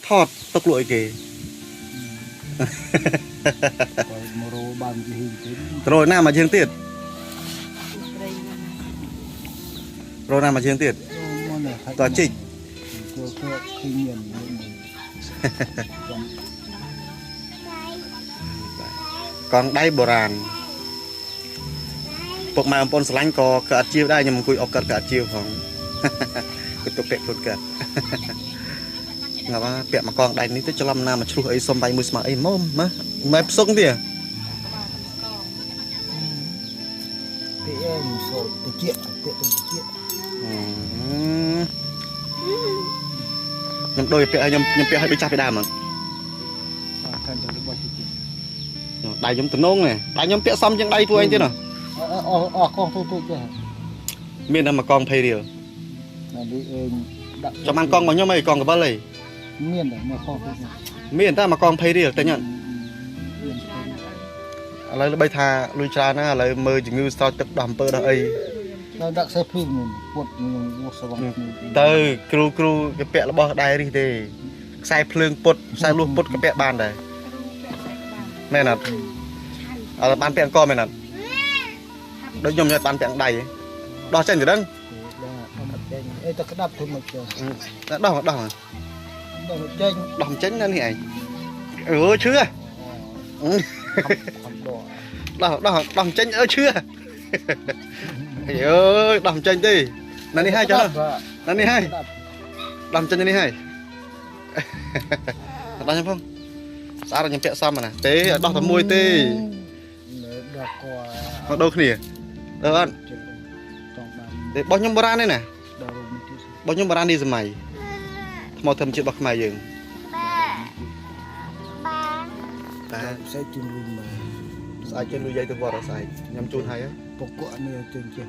ថតទុកលក់អីគេ មករោបានជាហ៊ីទៀត រយណាមកជាងទៀតរយណាមកជាងទៀតតជីក គឺឃើញមានក ងដៃបុរាណពុកម៉ែបងប្អូនស្រឡាញ់ក៏កាត់ជាវដែរខ្ញុំអង្គុយអុកកាត់កាត់ជាវផងគឺទុកពាក់ខ្លួនកាត់ងាប់ពាក់មកកងដៃនេះទៅច្រឡំណាមកឆ្លោះអីសុំដៃមួយស្មើអីម៉ែផ្សុងទៀត ពីអេមសូតិចពាក់ទៅតិច ខ្ញុំដូចពាក់ខ្ញុំពាក់ឲ្យដូចចាស់ពីដើមហ្នឹង ខាងទៅរបស់តិច ដៃខ្ញុំតំណងនេះដៃខ្ញុំពាក់សមជាងដៃពួកឯងទៀតណា អកងទៅចេះ មានតែមកកង20រៀល ណានេះអេមដាក់ ចាំបានកងរបស់ខ្ញុំអីកងកបិលអី មានតែមកកងទៅ មានតែមកកង20រៀលតែញ៉ាំឥឡូវបីថាលុយច្រើនណាឥឡូវមើលជំងឺស្រោចទឹកដោះអំពើដោះអី ដល់ដាក់ខ្សែភ្លឺនេះពុតនោះស្វង ទៅគ្រូគេពាក់របស់ដៃរីទេខ្សែភ្លើងពុតខ្សែលួសពុតក៏ពាក់បានដែរមែនអត់អត់បានពាក់អង្គមែនអត់ដូចខ្ញុំញ៉ាំបានពាក់ដៃដោះចេញទៅដឹង អេតក្តាប់ទៅមកចេះ ដោះ ដល់ចេញ ដោះចេញណានេះឯងឈឺ ដោះចេញឈឺអើយដោះចេញទេណានេះហើយចុះណានេះហើយដោះចេញនេះហើយដោះខ្ញុំផងស្អាតខ្ញុំពាក់សមណាទេដោះតែមួយទេ ដល់ក មកដូរគ្នាអត់ ចង់បាន ទេបោះខ្ញុំបុរាណនេះណា ដល់រូបនេះ បោះខ្ញុំបុរាណនេះសម័យថ្មធម្មជាតិរបស់ខ្មែរយើងតា ផ្សេងជឿនលុយមក ស្អែកចេញលុយយាយទៅវត្តស្អែកខ្ញុំជូនហើយ ពកកនេះជឿនចេះ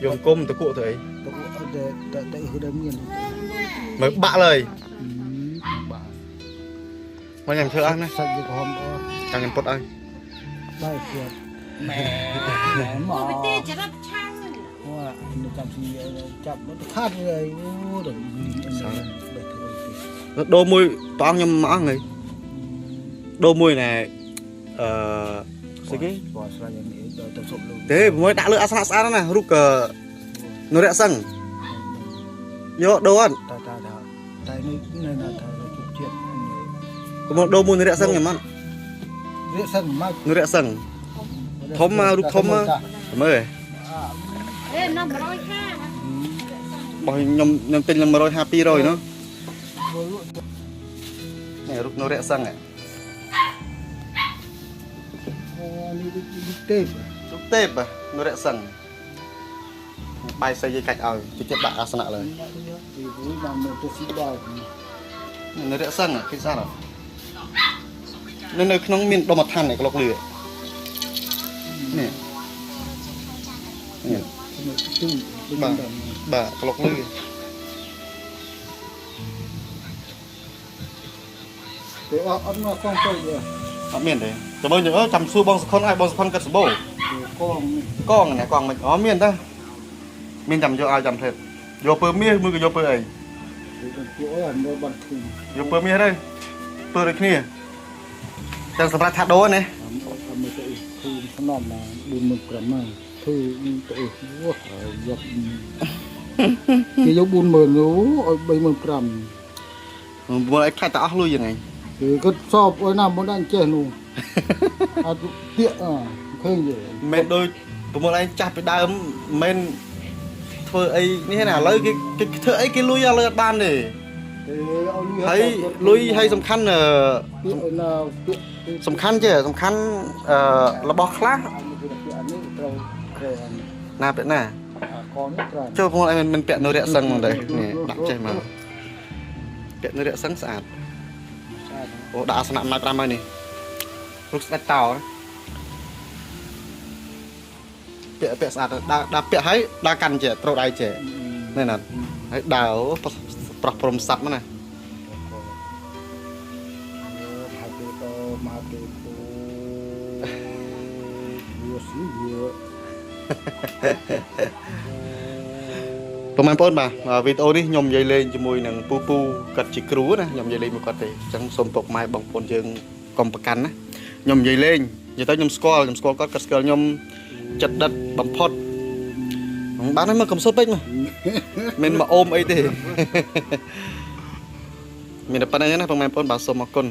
យកគុំទៅគក់ទៅអី ពកកតែគឺមាន មើលបាក់លើយ បាទ មកខ្ញុំធ្វើអស់ណា សាច់វាហមអ ចាំខ្ញុំពុតឲ្យ បាយគាត់ម៉ែមក ទៅទេច្រឹបឆាំង ว่าនៅចាំស៊ីចាប់ទៅខាត់វាអូដល់បែកទៅ ដូរមួយព្រះអង្គខ្ញុំមកអស់ហើយដូរមួយណែស្អីគេ គាត់ស្រាយយ៉ាងនេះដល់ទៅសុបលុយ ទេមួយដាក់លើអាសនៈស្អាតណារូបនរៈសឹងយកដូរអត់ តែនេះនៅណាថាជប់ជាតិ កុំដូរមួយនរៈសឹងខ្ញុំអត់ រៀបសិនមក នរៈសឹងធំមករូបធំមកមើល អេនៅ150 របស់ខ្ញុំទិញឡើង150 200នោះនេះរូបនរៈសឹង នេះទេ រូបទេពនរៈសឹងបាយសៃយាយកាច់ឲ្យជិះដាក់អាសនៈលើ ពីវិញបានទៅស៊ីដល់ នរៈសឹងគេស្អាតនៅក្នុងមានដុំអឋាននេះក្លុកលឿនេះនេះ ទី បាទក្លុកលឿ ទៅអត់មកកងទៅទេ អត់មានទេចាំមើលចាំសួរបងសុខុនឲ្យបងសុខុនកាត់សបោ កង កងនេះកងមិនមានតាមានចាំយកឲ្យចាំទេយកពើមាសមួយក៏យកពើអី ពួកអត់មើលបាត់ឃើញ យកពើមាសទៅពើដូចគ្នាចាំសម្រាប់ថាដូរណា មើលទៅគឺស្នំណា45000មកគឺទៅវោះយកគេយក40000នោះឲ្យ35000 មើលឲ្យខ្លាចតែអស់លុយយ៉ាងไง គឺគាត់សອບអើណាមិនដឹងចេះនោះអត់ពាកឃើញទេ មិនដូចប្រមូលឯងចាស់ពីដើមមិនធ្វើអីនេះណាឥឡូវគេធ្វើអីគេលុយឥឡូវអត់បានទេហើយលុយហើយសំខាន់ពាកណាពាក សំខាន់ចេះសំខាន់របស់ខ្លះ អានេះត្រូវក្រែ ណាពាក់ណា កងនេះត្រូវ ចូលប្រមូលឯងមិនពាក់នរៈសឹងហ្មងទេនេះដាក់ចេះមកពាក់នរៈសឹងស្អាតអូដាក់អាសនៈអំណាច5ហើយនេះរូបស្ដេចតោពាក់ស្អាតដាក់ពាក់ហើយដើរកាន់ចេះត្រូវដៃចេះនេះណាហើយដើរប្រោះព្រំសัตว์មកណា ហើយទៅមកទៅវា ស៊ីវា អ ប្រហែលបងបាទវីដេអូនេះខ្ញុំនិយាយលេងជាមួយនឹងពូគាត់ជាគ្រូណាខ្ញុំនិយាយលេងមួយគាត់ទេអញ្ចឹងសូមពុកម៉ែបងប្អូនយើងកុំប្រកាន់ណាខ្ញុំនិយាយលេងនិយាយទៅខ្ញុំស្គាល់គាត់ស្គាល់ខ្ញុំចិត្តដិតបំផុតបានហើយមកកំសុតពេកមកមិនមកអូមអីទេមានតែប៉ុណ្្នឹងណាបងប្អូនបាទសូមអរគុណ